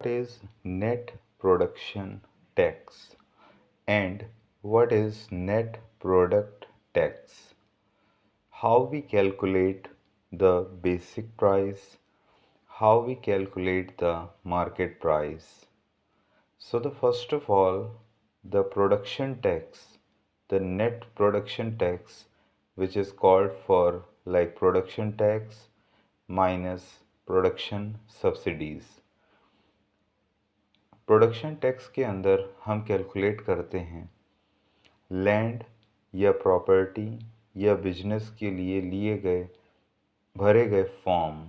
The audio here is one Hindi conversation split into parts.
is net production tax and what is net product tax? How we calculate the basic price, how we calculate the market price. So the first of all, the production tax, the net production tax, which is called for like production tax minus production subsidies. Production tax के अंदर हम कैलकुलेट करते हैं लैंड या प्रॉपर्टी या बिजनेस के लिए लिए गए भरे गए फॉर्म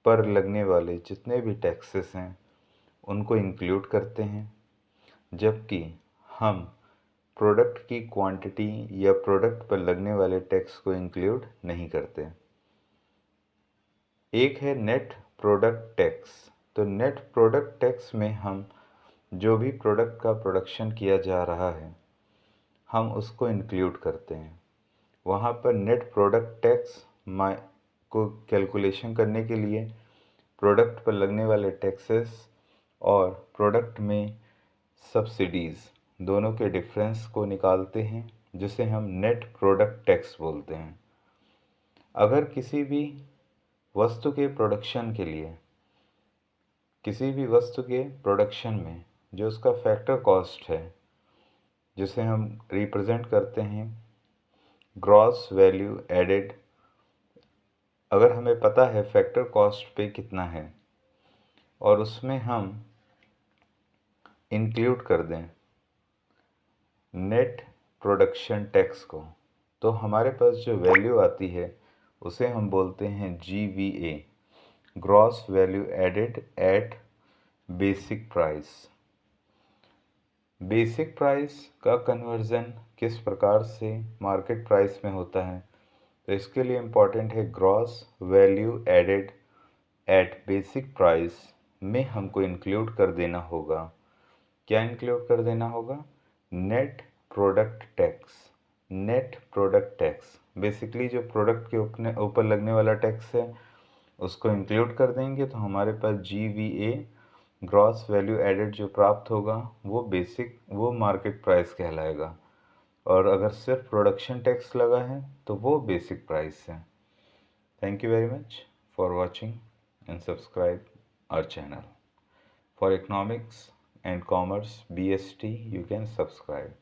पर लगने वाले जितने भी टैक्सेस हैं उनको इंक्लूड करते हैं, जबकि हम प्रोडक्ट की क्वांटिटी या प्रोडक्ट पर लगने वाले टैक्स को इंक्लूड नहीं करते। एक है नेट प्रोडक्ट टैक्स। तो नेट प्रोडक्ट टैक्स में हम जो भी प्रोडक्ट का प्रोडक्शन किया जा रहा है हम उसको इंक्लूड करते हैं। वहाँ पर नेट प्रोडक्ट टैक्स को कैलकुलेशन करने के लिए प्रोडक्ट पर लगने वाले टैक्सेस और प्रोडक्ट में सब्सिडीज़ दोनों के डिफरेंस को निकालते हैं, जिसे हम नेट प्रोडक्ट टैक्स बोलते हैं। अगर किसी भी वस्तु के प्रोडक्शन के लिए किसी भी वस्तु के प्रोडक्शन में जो उसका फैक्टर कॉस्ट है, जिसे हम रिप्रेजेंट करते हैं ग्रॉस वैल्यू एडेड, अगर हमें पता है फैक्टर कॉस्ट पे कितना है और उसमें हम इंक्लूड कर दें नेट प्रोडक्शन टैक्स को, तो हमारे पास जो वैल्यू आती है उसे हम बोलते हैं GVA, gross value added at basic price. Basic price का कन्वर्जन किस प्रकार से मार्केट प्राइस में होता है, तो इसके लिए इम्पॉर्टेंट है gross value added at basic price में हमको इंक्लूड कर देना होगा। क्या इंक्लूड कर देना होगा? Net product tax. Net product tax basically जो प्रोडक्ट के ऊपर लगने वाला टैक्स है उसको इंक्लूड कर देंगे, तो हमारे पास GVA ग्रॉस वैल्यू एडेड जो प्राप्त होगा वो मार्केट प्राइस कहलाएगा, और अगर सिर्फ प्रोडक्शन टैक्स लगा है तो वो बेसिक प्राइस है। Thank you very much for watching and subscribe our channel. For economics and commerce BST you can subscribe.